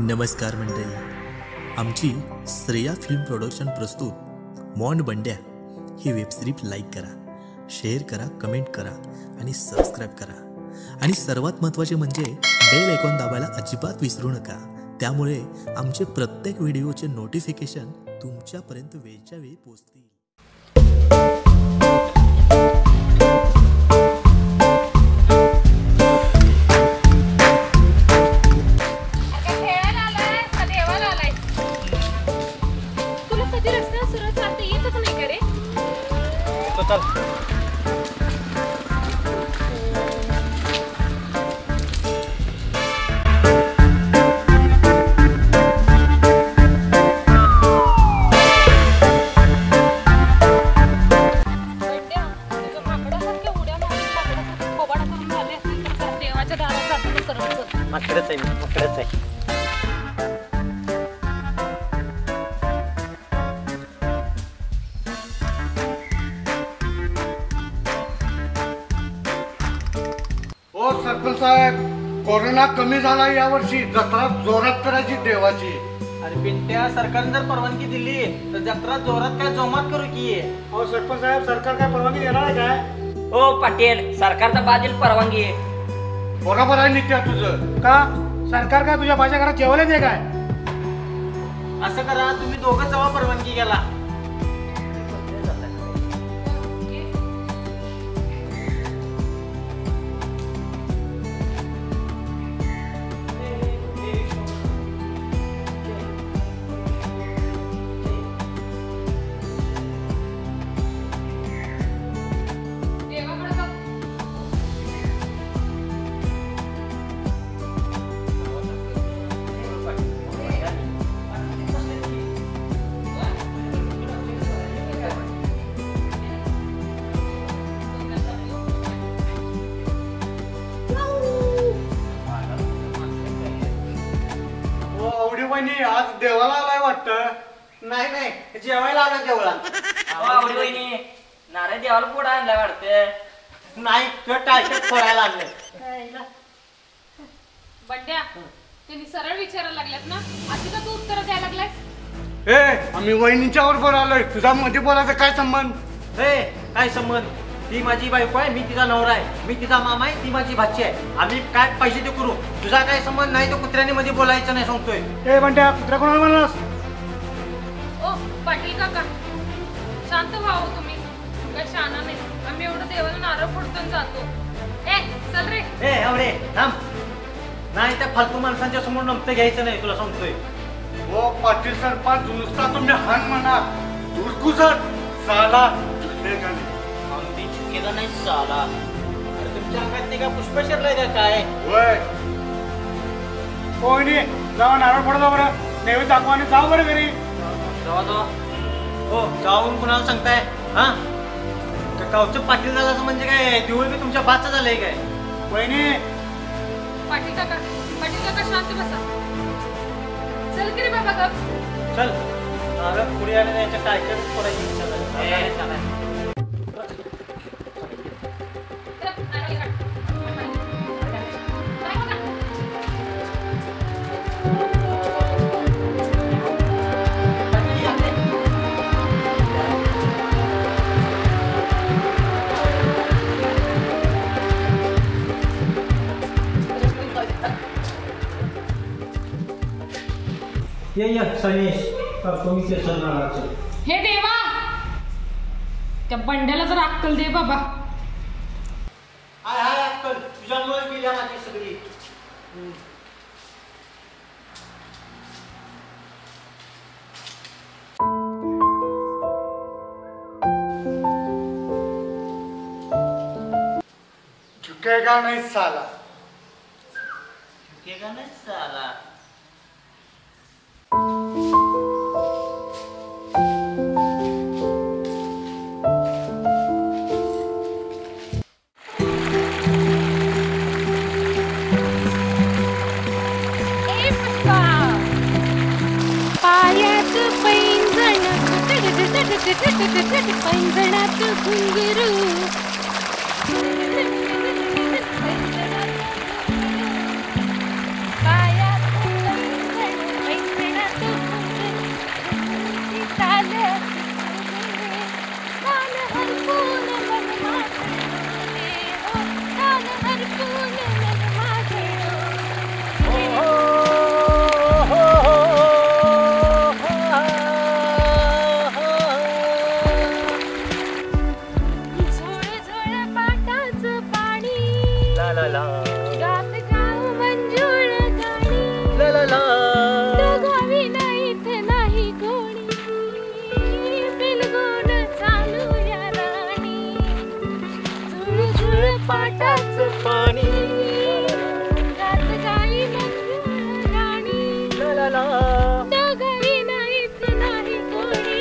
नमस्कार मंडळी, आमची श्रेया फिल्म प्रोडक्शन प्रस्तुत मॉन्ड बंड्या ही वेबसिरीज लाईक करा, शेअर करा, कमेंट करा आणि सबस्क्राईब करा. आणि सर्वात महत्त्वाचे म्हणजे बेल आयकॉन दाबायला अजिबात विसरू नका. त्यामुळे आमचे प्रत्येक व्हिडिओचे नोटिफिकेशन तुमच्यापर्यंत वेळच्या वेळी पोहोचतील. सरपंच साहेब, कोरोना कमी झाला यावर्षी, जत्रा जोरात करायची देवाची. अरे पिंट्या, सरकारने जर परवानगी दिली तर जत्रा जोरात काय जोमात करू की. अहो सरपंच साहेब, सरकार काय परवानगी देणार आहे काय? हो पाटील, सरकारचा बाजील परवानगी आहे. बरोबर आहे नित्या तुझं. का सरकार काय तुझ्या माझ्या घरात जेवायला दे काय? असं करा, तुम्ही दोघं जावा परवानगी घ्यायला. आज देवाला आलाय वाटतं. नाही जेवायला आलं देवळा. नारे देवाला पुढे आणला वाटतं. नाही तुला टाळक्यात फोडायला आणलं. बंड्या, त्यांनी सरळ विचारायला लागल्यात ना, आधी का तू उत्तर द्यायला लागलायस? आम्ही वहिनीच्यावर बोलालोय, तुझा मध्ये बोलायचा काय संबंध? काय संबंध? ती माझी बायको आहे, मी तिचा नवरा आहे. मी तिचा मामा आहे, ती माझी भाची आहे. आम्ही काय पैसे ते करू, तुझा काय संबंध नाही. तो कुत्र्याने मध्ये बोलायचं नाही सांगतोय. बंड्या, कुत्रा कोणाला म्हणलास? ओ पाटील काका, शांत व्हावं तुम्ही. काय शाना नाही, आम्ही एवढं देवाला नारळ फोडतो जातो. चल रे. एवढे थांब. नाही त्या फालतू माणसांच्या समोर नमतं घ्यायचं नाही, तुला सांगतोय. हो पाटील सरपंच, नुसता तुम्ही हान म्हणा, दुर्कुसट साला केलं नाही साला. अरे तुमच्या अंगात नाही का पुष्प शिरलाय का काय? होय. कोणी जावा नारळ फोडा बरं, नैवेद्य दाखवा आणि जाऊ बरं घरी. जावा. हो जाऊन कुणाला सांगताय? हा गावचं पाटील झालं असं म्हणजे काय? देऊळ मी तुमच्या बाचं झालंय काय? वहिनी. पाटील काका शांत बसा. चल की रे बाबा गप. चल. नारळ पुढे आले नाही, याच्या टायक्यात फोडायची इच्छा झाली. हे देवा, त्या बंड्याला जर अक्कल दे बाबा. हाय अक्कल तुझ्यामुळे गेल्या माझी सगळी. झुकेगा नहीं साला. झुकेगा नहीं साला. पायात पैंजण पैंजणात घुंगरू पायात पैंजण पाटाचं पाणी गात जाईन राणी ला ला ला डोगरी नाहीच नाही कोणी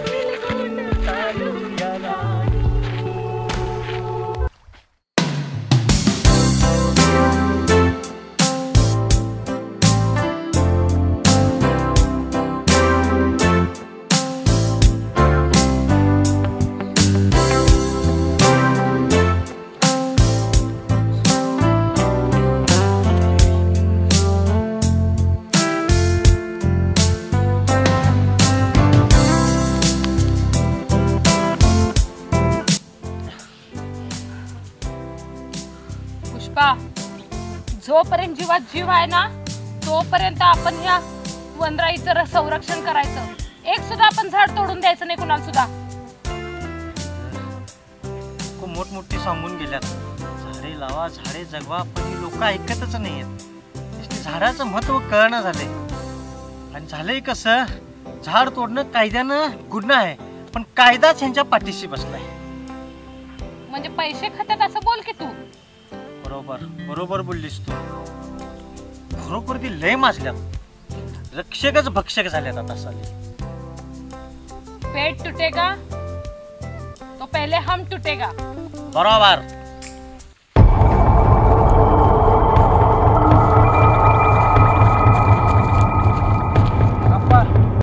बिलगुण चालूया राणी. पुष्पा, जोपर्यंत जीवात जीव आहे ना तोपर्यंत आपण ह्या वनराईचं संरक्षण करायचं. एक सुद्धा आपण झाड तोडून द्यायचं नाही कुणाला सुद्धा. खूप मोठमोठी सांगून गेल्यात झाडे लावा झाडे जगवा, पण ही लोक ऐकतच नाहीयेत. नुसते झाडाचं महत्व कळणं झालंय. आणि झालंय कसं, झाड तोडणं कायद्यानं गुन्हा आहे, पण कायदाच ह्यांच्या पाठीशी बसलाय. म्हणजे पैसे खात्यात असं बोल की तू. बरोबर बरोबर बोललीस तू. खरोखर ती लय माजल्यात, रक्षकच भक्षक झाल्यात आता साली. पेट टूटेगा तो पहले हम टूटेगा. बरोबर.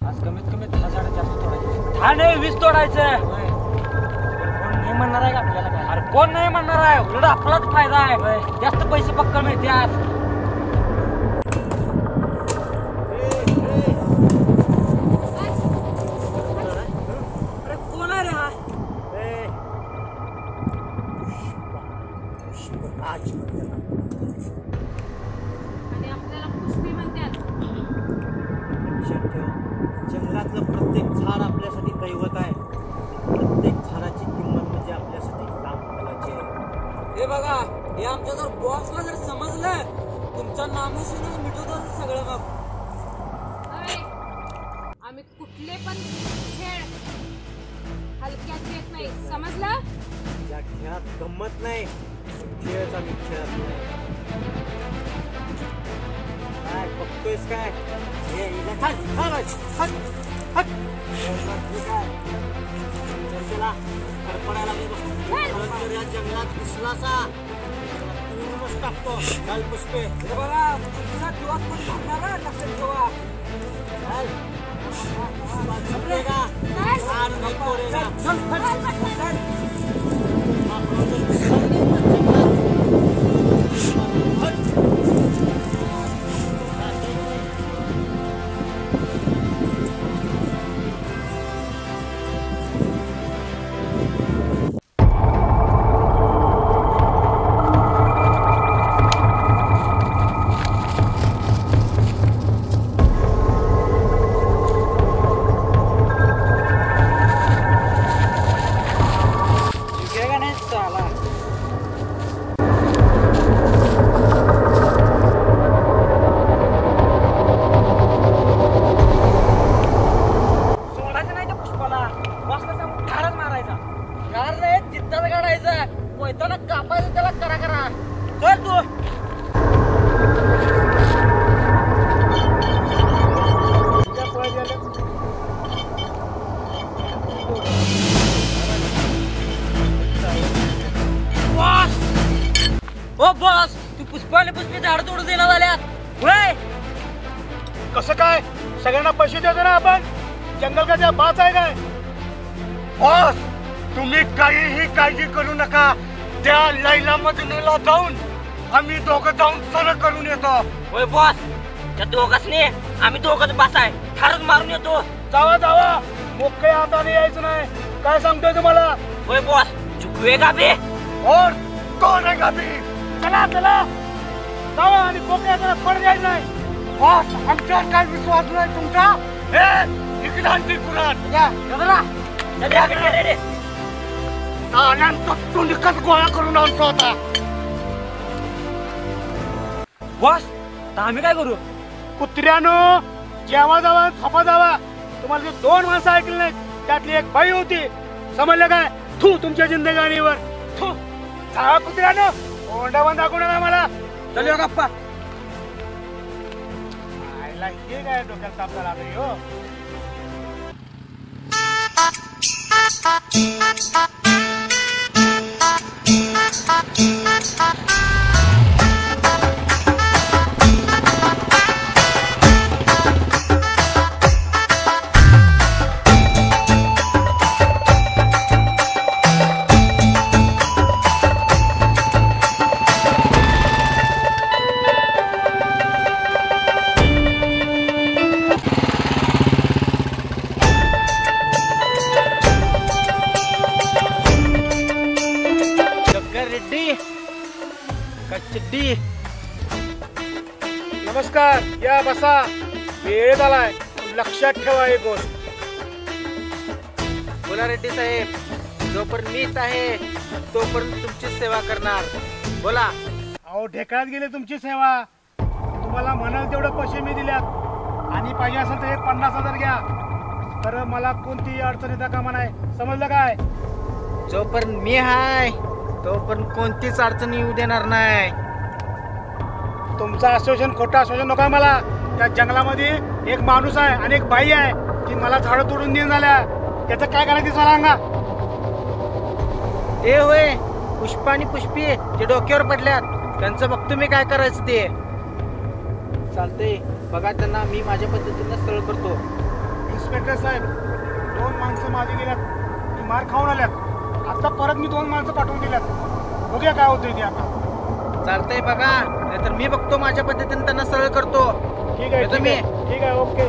आज कमीत कमी 10 झाडं जास्त तोडायचे. 10 नाही 20 तोडायचं. कोण नाही म्हणणार आहे का आपल्याला काय? अरे कोण नाही म्हणणार आहे, उलट आपलाच फायदा आहे. जास्त पैसे पक्का मिळतात. अरे कोण आहे रे हा? आणि आपल्याला पुष्पी म्हणतात. लक्षात ठेव, जंगलातलं प्रत्येक झाड आपल्यासाठी दैवत आहे. प्रत्येक झाडाची किंमत म्हणजे आपल्यासाठी लाख मोलाची आहे. हे बघा, हे आमच्या जर बॉसला जर समजलं, तुमच्या नामुशीनं मिटवतो सगळं. मग अरे, आम्ही कुठले पण खेळ हलक्यात घेत नाही, समजलं? ज्या खेळात गंमत नाही खेळच आम्ही खेळत नाही. काय बघतोयस काय? हे हिला खाल, खाल, खाल, खाल. काय चला कडपडायला लागले बघ. खरंच तर या जंगलात घुसलासा पूर्णच टाकतो. चाल पुष्पे. हे बघा, तुमच्या जीवात कोण भागणार आहे, लक्षात ठेवा. चाल. झपलेगा. झाड नाही तोडेगा. ओ बॉस, तू पुष्पाने पुष्पी झाड तोडून देणार झाल्यात होय? कसं काय? सगळ्यांना पैसे देतो ना आपण. जंगल का त्या बात आहे काय? बॉस, तुम्ही काहीही काळजी करू नका. त्या लैला मजनूला जाऊन आम्ही दोघं जाऊन सरळ करून येतो. होय बॉस, त्या दोघांनी आम्ही दोघंच बास आहे, ठारच मारून येतो. जावा जावा, मोकळ्या हाताने यायचं नाही. काय सांगतोय तुम्हाला? होय बॉस, चुकवेगा बे. और तो रहेगा भी. चला चला जावा आणि मोकळ्या हाताने पड जायचं नाही. बॉस, आमच्यावर काय विश्वास नाही तुमचा? हे इकडे आणते कुरान. या बघा, चल रे रे. साल्यांचं तुंडकच गोळा करून आणतो आता. बॉस, आता आम्ही काय करू? कुत्र्यानो, जेवा जावा थापा जावा. तुम्हाला जे 2 माणसं ऐकली नाहीत त्यातली एक बाई होती, समजलं काय? थू तुमच्या जिंदगानीवर. थू. झाळा कुत्र्यानं ओंडावून दाखवू नका मला. चल गप्पा. आईला हे काय डोक्यात तापला लागली हो. चिड्डी. नमस्कार, या बसा. वेळ झालाय, लक्षात ठेवा एक गोष्ट. बोला रेड्डी साहेब, जोपर्यंत मीच आहे तोपर्यंत तुमची सेवा करणार. बोला. अहो ढेकळात गेले तुमची सेवा. तुम्हाला म्हणाल तेवढं पैसे मी दिल्यात आणि पाहिजे असेल तर हे 50,000 घ्या. तर मला कोणती अडचण येता कामा नाही. समजलं काय? जोपर्यंत मी आहे तोपर्यंत कोणतीच अडचण येऊ देणार नाही. तुमचं आश्वासन खोटं आश्वासन नका मला. त्या जंगलामध्ये एक माणूस आहे आणि एक बाई आहे की मला झाडं तोडून देऊन झाल्या. त्याचं काय करायचं सांगा. ते होय पुष्पा आणि पुष्पी जे डोक्यावर पडल्यात त्यांचं बघतो मी काय करायचं ते. चालतंय बघा, त्यांना मी माझ्या पद्धतीनं सरळ करतो. इन्स्पेक्टर साहेब, 2 माणसं माझी गेल्यात, ती मार खाऊन आल्यात. आता परत मी 2 माणसं पाठवून दिल्यात. बघूया काय होतंय ते आता. चालतंय बघा, नाहीतर मी बघतो माझ्या पद्धतीने त्यांना सरळ करतो. ठीक आहे, तुम्ही ठीक आहे, ओके.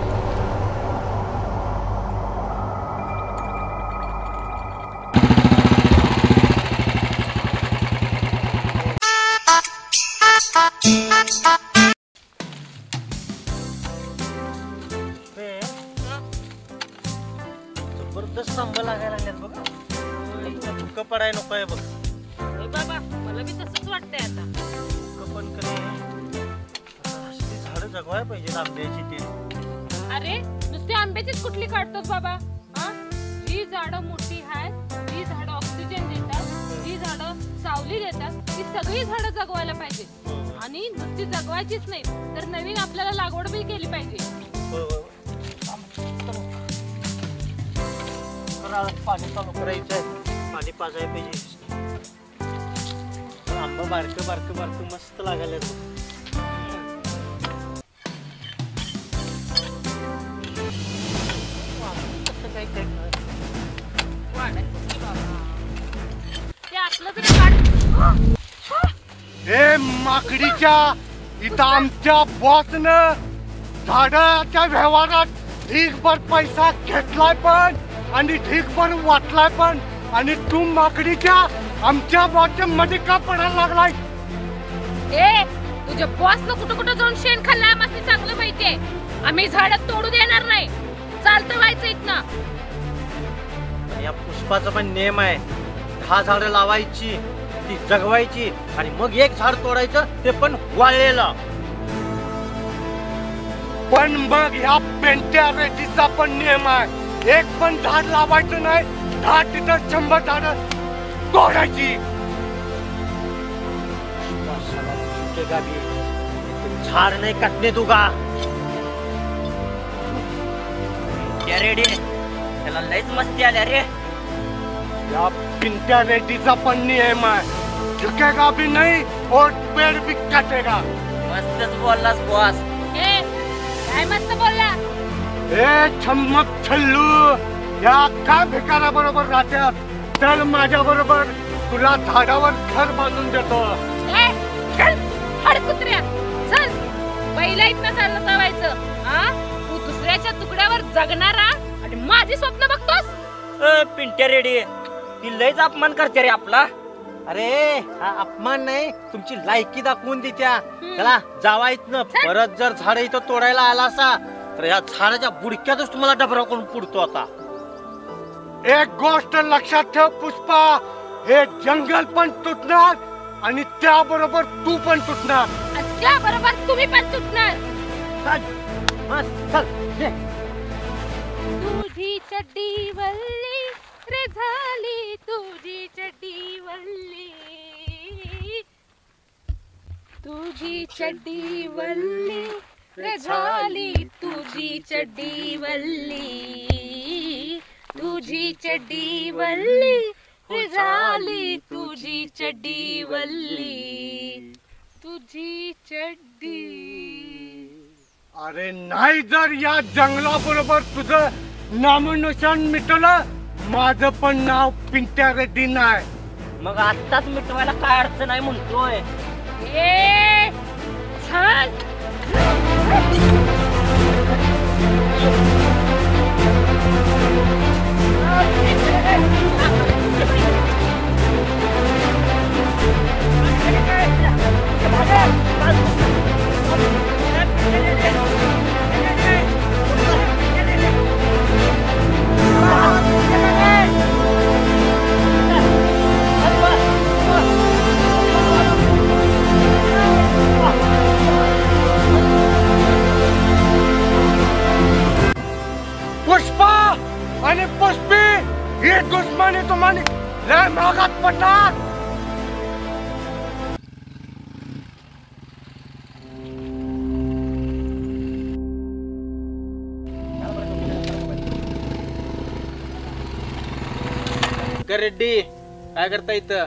जबरदस्त आंबा लागायला लागल्यात बघा. धुकं पडाय नको आहे बघ. बाबा मला बी तसंच वाटतंय आता. पण असली झाडं जगवायला पाहिजे आंब्याची ते. अरे नुसती आंब्याचीच कुठली काढतोस बाबा? हा, जी झाडं मोठी आहेत, जी झाडं ऑक्सिजन देतात, जी झाडं सावली देतात, ती सगळी झाडं जगवायला पाहिजे. आणि नुसती जगवायचीच नाही तर नवीन आपल्याला लागवड बी केली पाहिजे. पाणी चालू करायचंय, पाणी पाजायला पाहिजे. आंबा बारकं बारकं बारकं मस्त लागायला. ते असलं तरी काढ. हे माकडीच्या इथं आमच्या बॉसनं झाडाच्या व्यवहारात ढीगभर पैसा घेतलाय पण आणि ढीगभर वाटलाय पण. आणि तू माकडीच्या आमच्या बॉसच्या मध्ये का पडायला लागलाय? ए, तुझ्या बॉसनं कुठं कुठं जाऊन शेण खाल्लं आम्हाला चांगलं माहितीये. आम्ही झाडं तोडू देणार नाही. चालतं व्हायचं इथनं. या पुष्पाचा पण नियम आहे, 10 झाडं लावायची, ती जगवायची आणि मग 1 झाड तोडायचं, ते पण वाळलेलं. पण मग ह्या पेंट्या रेटीचा पण नियम आहे. 1 पण झाड लावायचं नाही, 10 तिथं 100 झाडं तोडायची. झाड नाही काटणे तू का रेडी? त्याला लयच मस्ती आल्या रे. या पिंट्या रेड्डीचा पण नियम आहे, झुकेगा भी नहीं और पेड़ भी काटेगा. मस्तच बोललास बॉस. ए, काय मस्त बोलला. ए छम्मक छल्लू, या का भिकारा बरोबर राहत्यात? चल माझ्या बरोबर, तुला झाडावर घर बांधून देतो. ए, चल हडकुत्र्या, चल. पहिला इथनं चाललं जावायचं. हा, तू दुसऱ्याच्या तुकड्यावर जगणारा आणि माझी स्वप्न बघतोस. पिंट्या रेडी, ती लयच अपमान करते रे आपला. अरे हा अपमान नाही, तुमची लायकी दाखवून देत्या. चला जावा इथनं. परत जर झाड इथं तोडायला आला असा तर या झाडाच्या बुडक्यातच तुम्हाला डबरा करून पुडतो आता. एक गोष्ट लक्षात ठेव पुष्पा, हे जंगल पण तुटणार आणि त्याबरोबर तू पण तुटणार. त्याबरोबर तुम्ही पण तुटणार. तुझी चड्डी वल्ली रे झाली, तुझी चड्डी वल्ली. तुझी चड्डी वल्ली रे झाली तुझी चड्डी वल्ली, तुझी चड्डी वल्ली रे झाली तुझी चड्डी वल्ली, तुझी चड्डी. अरे नाही जर या जंगलाबरोबर तुझं नामनिशाण मिटवलं, माझं पण नाव पिंट्या रेड्डी नाही. मग आत्ताच मिटवायला काय अडचण नाही म्हणतोय. ए छान. पुष्पा आणि पुष्पी ही दुश्मनी तुम्हाला लय महागात पडणार. रेड्डी काय करता इथं?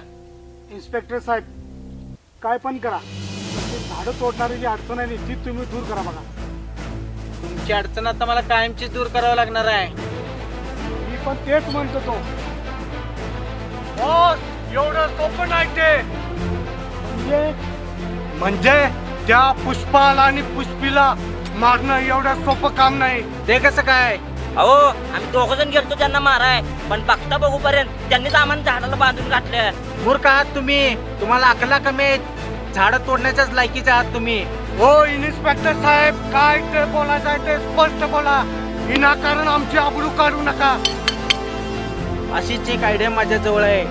इन्स्पेक्टर साहेब काय पण करा, झाडं तोडणारी जी अडचण आहे ती तुम्ही दूर करा. बघा तुमची अडचण आता मला कायमची दूर करावं लागणार आहे. मी पण तेच म्हणतो तो. बॉस एवढं सोपं नाही ते. म्हणजे त्या पुष्पाला आणि पुष्पीला मारणं एवढं सोपं काम नाही. ते कसं काय? अहो आम्ही दोघ जण गेलतो त्यांना माराय, पण बघता बघूपर्यंत त्यांनीच आम्हाला झाडाला बांधून घातलं. मूर्ख आहात तुम्ही, तुम्हाला अकला कमी आहेत. झाडं तोडण्याच्याच लायकीचे आहात तुम्ही. हो इन्स्पेक्टर साहेब काय ते बोलायचं आहे ते स्पष्ट बोला. विनाकारण आमची आबरू काढू नका. अशीच एक आयडिया माझ्या जवळ आहे,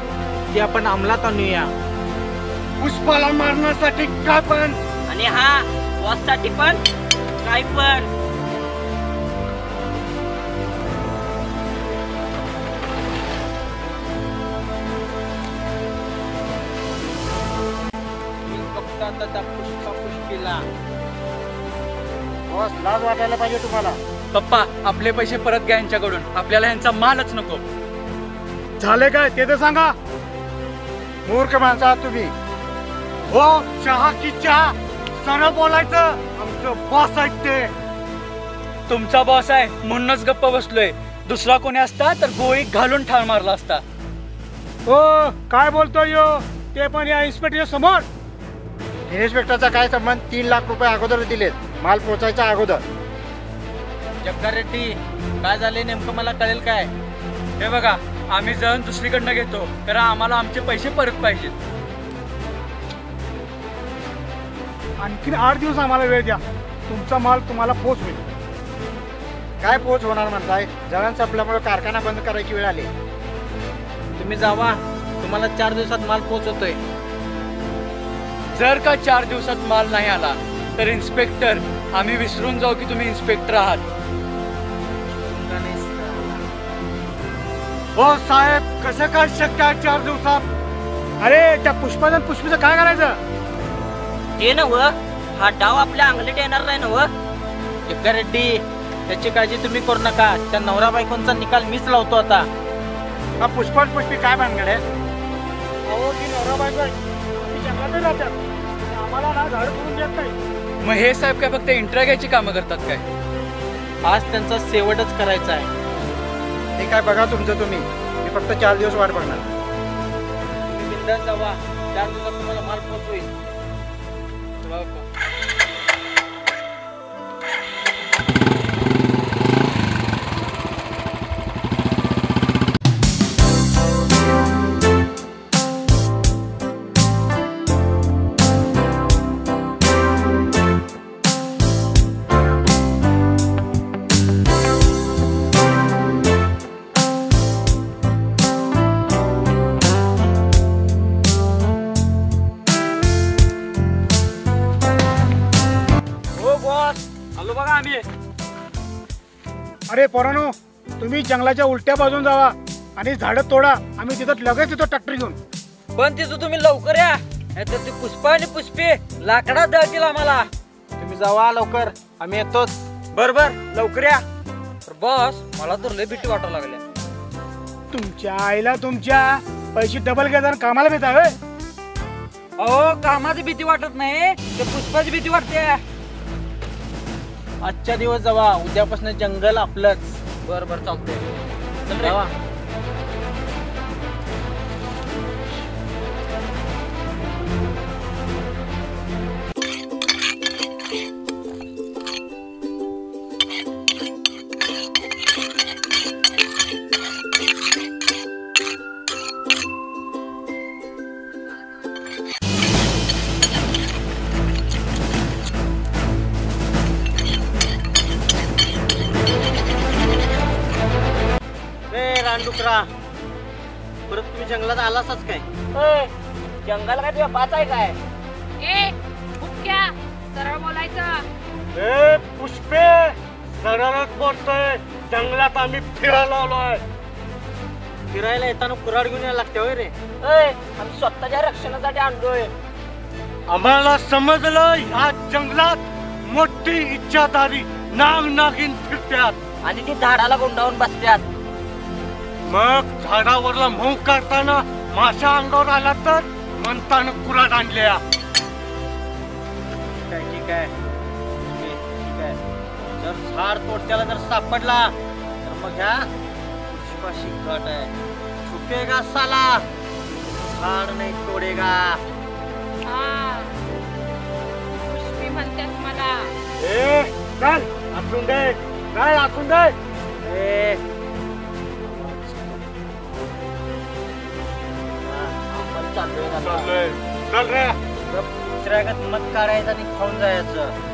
ती आपण अंमलात आणूया. पुष्पाला मारण्यासाठी काय पण आणि हा बॉससाठी पण काय पण. आता त्या पुष्पा पुष्पीला बॉस लाज वाटायला पाहिजे तुम्हाला. पप्पा आपले पैसे परत घ्या यांच्याकडून, आपल्याला यांचा मालच नको. झाले काय ते तर सांगा. मूर्ख माणसं आहात तुम्ही. हो चहा की चहा, सरळ बोलायचं. आमचं बॉस आहेत ते. तुमचा बॉस आहे म्हणूनच गप्प बसलोय. दुसरा कोणी असता तर गोळी घालून ठार मारला असता. हो काय बोलतोय यो, ते पण या इन्स्पेक्टर समोर. इन्स्पेक्टरचा काय संबंध? 3 लाख रुपये अगोदर दिलेत, माल पोचायचा अगोदर. जग्गा रेड्डी काय झाले नेमकं मला कळेल काय? हे बघा आम्ही जण दुसरीकडनं घेतो, तर आम्हाला आमचे पैसे परत पाहिजेत. आणखीन 8 दिवस आम्हाला वेळ द्या, तुमचा माल तुम्हाला पोच होईल. काय पोच होणार म्हणताय? जळण संपल्यामुळे कारखाना बंद करायची वेळ आली. तुम्ही जावा, तुम्हाला 4 दिवसात माल पोहोचवतोय. जर का 4 दिवसात माल नाही आला तर इन्स्पेक्टर आम्ही विसरून जाऊ की तुम्ही इन्स्पेक्टर आहात. हो साहेब कसं काय शक्य आहे 4 दिवसात? अरे त्या पुष्पाचं पुष्पीचं काय करायचं? ते नव हा डाव आपल्या अंगलीत येणार नाही नव. जग्गा रेड्डी त्याची काळजी तुम्ही करू नका. त्या नवरा बायकोंचा निकाल मीच लावतो आता. हा पुष्पा पुष्पी काय भानगड आहे? अहो की नवरा बायको आहे, आम्ही जंगलातच राहतात, आम्हाला ना झाड करून देत नाही. मग हे साहेब काय फक्त इंट्रा घ्यायची कामं करतात काय? आज त्यांचा शेवटच करायचा आहे. ते काय बघा तुमचं तुम्ही, मी फक्त 4 दिवस वाट बघणार. तुम्ही बिंदास जावा, 4 दिवसात तुम्हाला माल पोहोचवेल. आलो बघा आम्ही. अरे पोरानो, तुम्ही जंगलाच्या उलट्या बाजून जावा आणि झाडं तोडा. आम्ही तिथं लगेच येतो ट्रॅक्टर घेऊन. पण तिथं तुम्ही लवकर या, नाहीतर ती पुष्पा आणि पुष्पी लाकडात दळतील आम्हाला. तुम्ही जावा लवकर, आम्ही येतोच. बरोबर लवकर या. बॉस मला तर लय भीती वाटायला लागल्या. तुमच्या आईला तुमच्या पैसे डबल घेताना कामाला भेटा होय. अहो कामाची भीती वाटत नाही, ते पुष्पाची भीती वाटते. आजच्या दिवस जावा, उद्यापासून जंगल आपलंच. बरोबर चालतंय. चल रे. जावा. रानडुकरा, परत तुम्ही जंगलात आलासच काय? जंगल काय तुझ्या पाच आहे काय? ए बुटक्या, सरळ बोलायचं. ए पुष्पे, सरळच बोलतोय. जंगलात आम्ही फिरायला आलोय. फिरायला येताना कुऱ्हाड घेऊन यायला लागते होय रे? आम्ही स्वतःच्या रक्षणासाठी आणलोय. आम्हाला समजलं ह्या जंगलात मोठी इच्छाधारी नाग नागिन फिरत्यात आणि ती झाडाला गुंडावून बसत्यात. मग झाडावरला मऊ काढताना माशा अंगावर आला तर म्हणताना कुऱ्हाड आणल्या. ठीक आहे. जर झाड तोडत्याला जर सापडला तर मग ह्या पुष्पाशी गट आहे. छुपेगा साला, झाड नाही तोडेगा. हा पुष्पी म्हणतात मला. ए चल, असून दे, काय असून दे. ए चाललोय, चल रे. दुसऱ्या मत काढायचं आणि खाऊन जायचं.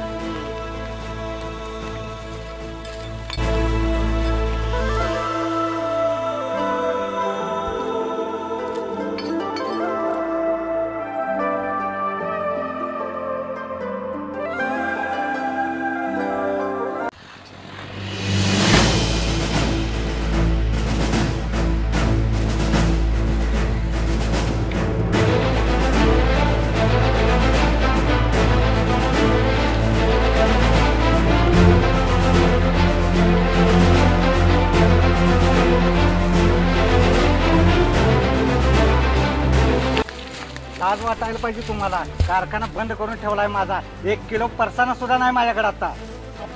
आज वाटायला पाहिजे तुम्हाला. कारखाना बंद करून ठेवलाय माझा. 1 किलो परसाना सुद्धा नाही माझ्याकडे आता.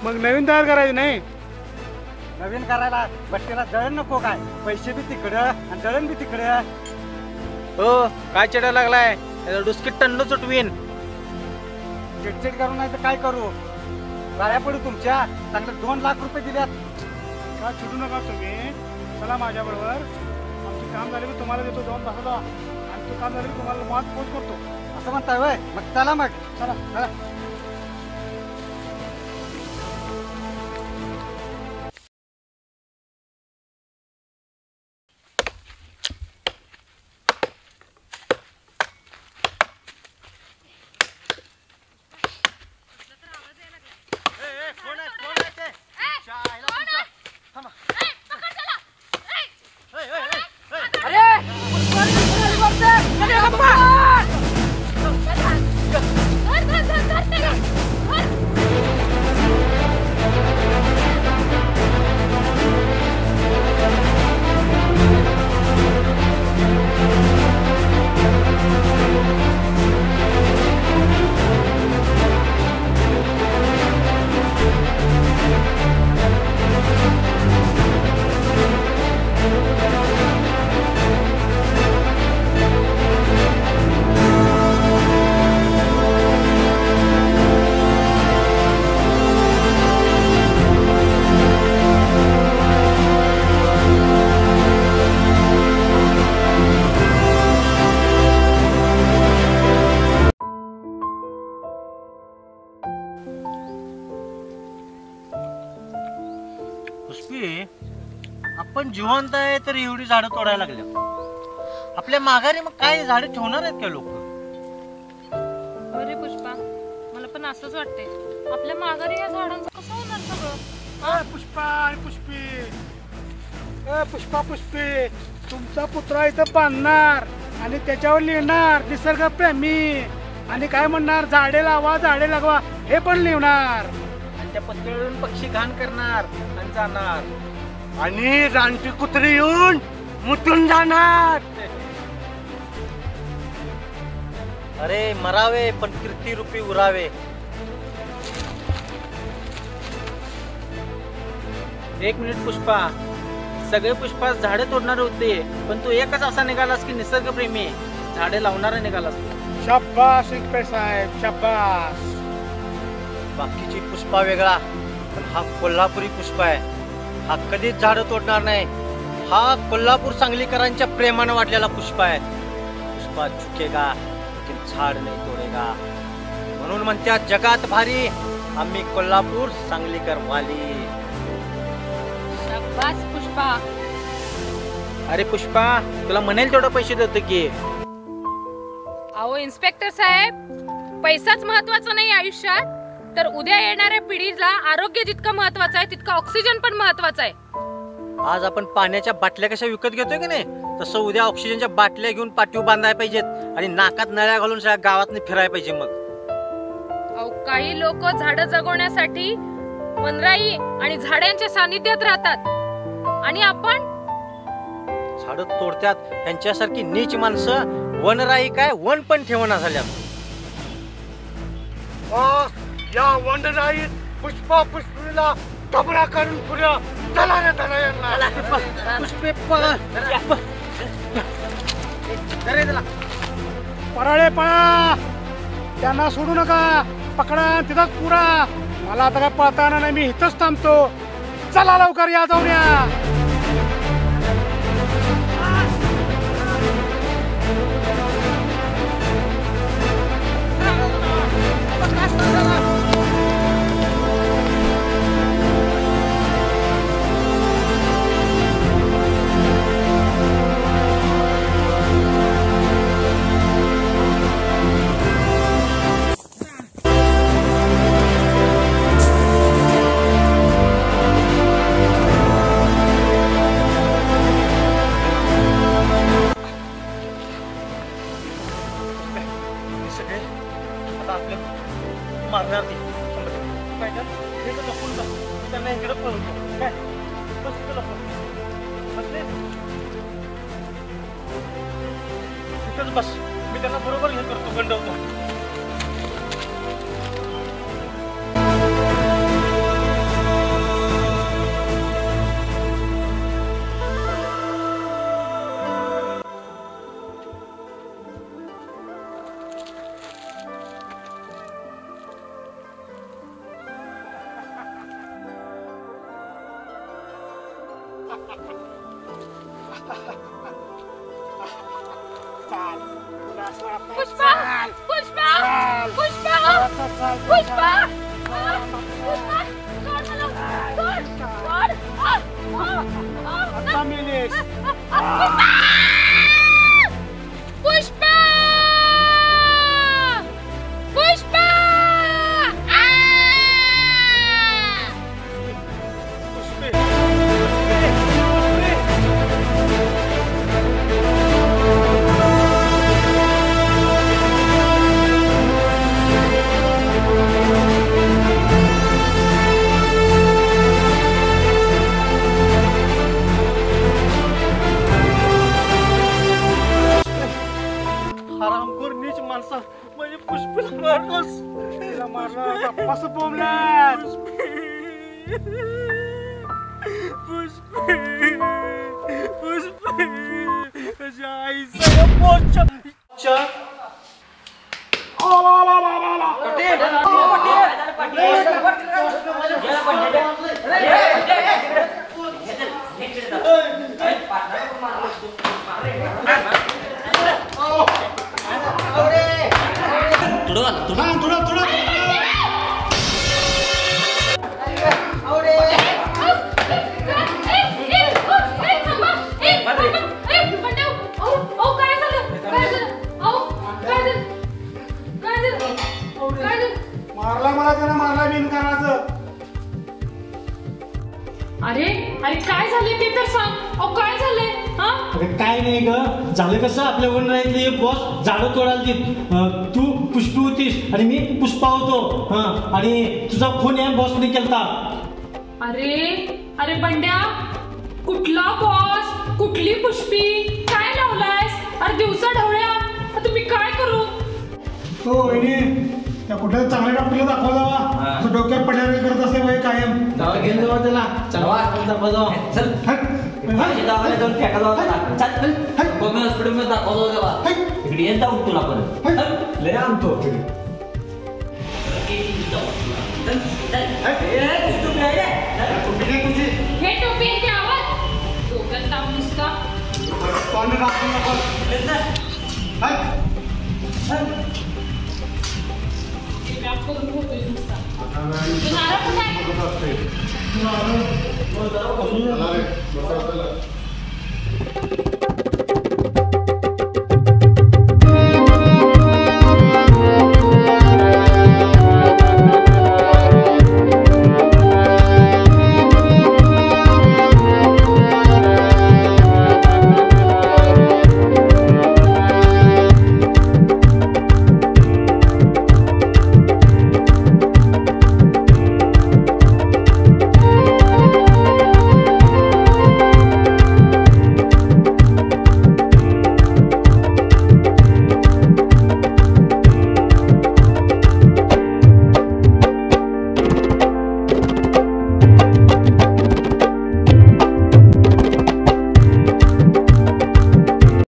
मग नवीन तयार करायचं नाही? नवीन करायला बट्टीला जळण नको काय? पैसे बी तिकडं आणि जळण बी तिकडं. हो काय चढायला लागलाय? डुसकीत टन्नो चुटवीन. चिडचिड करू नाही तर काय करू? गाड्या पडू तुमच्या. चांगले 2 लाख रुपये दिल्यात. का चिडू नका तुम्ही. चला माझ्या बरोबर. आमचे काम झाले की तुम्हाला देतो. जाऊन बसा. आणि तू काम झाले की तुम्हाला मात पोच करतो. असं म्हणताय होय? मग चला मग. चला चला. आपण जिवंत आहे तर एवढी झाडं तोडायला लागल्या. आपल्या माघारी मग काय झाडं ठेवणार आहेत का लोक? अरे पुष्पा, मला पण असंच वाटतंय. आपल्या माघारी या झाडांचं कसं होणार सगळं? पुष्पा आणि पुष्पी. पुष्पा पुष्पी, तुमचा पुतळा इथं बांधणार आणि त्याच्यावर लिहिणार निसर्गप्रेमी आणि काय म्हणणार झाडे लावा झाडे लागवा हे पण लिहिणार. आणि त्या पत्र्यावरून पक्षी घाण करणार आणि जाणार. आणि रानटी कुत्री येऊन मुतून जाणार. अरे मरावे पण कीर्ती रूपी उरावे. एक मिनिट पुष्पा, सगळे पुष्पा झाडे तोडणारे होते पण तू एकच असा निघालास की निसर्गप्रेमी झाडे लावणारा निघालास. शाबास इन्स्पेक्टर साहेब शाबास. बाकीची पुष्पा वेगळा पण हा कोल्हापुरी पुष्पा आहे. हा कधीच झाडं तोडणार नाही. हा कोल्हापूर सांगलीकरांच्या प्रेमानं वाढलेला पुष्पा आहे. पुष्पा झुकेगा लेकिन झाड नाही तोडेगा. म्हणून म्हणतात जगात भारी आम्ही कोल्हापूर सांगलीकर वाली. शाबास पुष्पा. अरे पुष्पा तुला म्हणेल तेवढं पैसे देतो की. अहो इन्स्पेक्टर साहेब, पैसाच महत्वाचा नाही आयुष्यात, तर उद्या येणाऱ्या पिढीला आरोग्य जितकं महत्वाचं आहे तितकं ऑक्सिजन पण महत्वाचं आहे. आज आपण पाण्याच्या बाटल्या कशा विकत घेतोय की नाही, तसं उद्या ऑक्सिजनच्या बाटल्या घेऊन पाठीवर बांधायला पाहिजेत आणि नाकात नळ्या घालून सगळ्या गावात फिरायला पाहिजे. मग अहो काही लोक झाडं जगवण्यासाठी वनराई आणि झाडांच्या सानिध्यात राहतात आणि आपण झाडं तोडतात. यांच्यासारखी नीच माणसं वनराई काय वन पण ठेवणा झाल्या. या वनराईत पुष्पा पुष्पीला डबरा करून पुऱ्या चला रे पुष्पे पराळे पळा, त्यांना सोडू नका. पकडा तिथंच पुरा. मला आता काय पळता येणार नाही, मी इथंच थांबतो. चला लवकर या जाऊन या. मारणार ती. बस मी त्यांना बरोबर हे करतो, गंडवतो. पुष्पा पुष्पा पुष्पा पुष्पा पुष्पा पुष्पा. हरामखोर नीच माणसा म्हणजे पुष्पीला मारलंस. असं बोंबलात. मारला मला त्यानं, मारला बिनकाराचं. अरे अरे काय झाले ते तर सांग. अहो काय झालंय? हा अगं काय नाही ग, झालं कसं आपल्या वनराईतले बॉस झाडं तोडायला देत. तू पुष्पी होतीस आणि मी पुष्पा होतो. आणि तुझा फोन या बॉसने केलता. अरे बंड्या, कुठला बॉस, कुठली पुष्पी, काय लावलायस? अरे दिवसा ढवळ्या, आता मी काय करू? हो वहिनी, त्या कुठल्या चांगल्या डॉक्टरला दाखवा जावा. तो डोक्यात पडल्यावर करत असते बाई कायम. जावा घेऊन जावा त्याला. चल दवाखान्यात जाऊन फेका जावा त्याला. चल गोमे हॉस्पिटलमध्ये दाखवतो तेव्हा. इकडे येत जाऊ तुला परत. लय आणतो. हे टोपी येते आवाज, डोक्यात ताप नुसता. व्याप करून होतोय नुसता. तू नारळ कुठे आहे?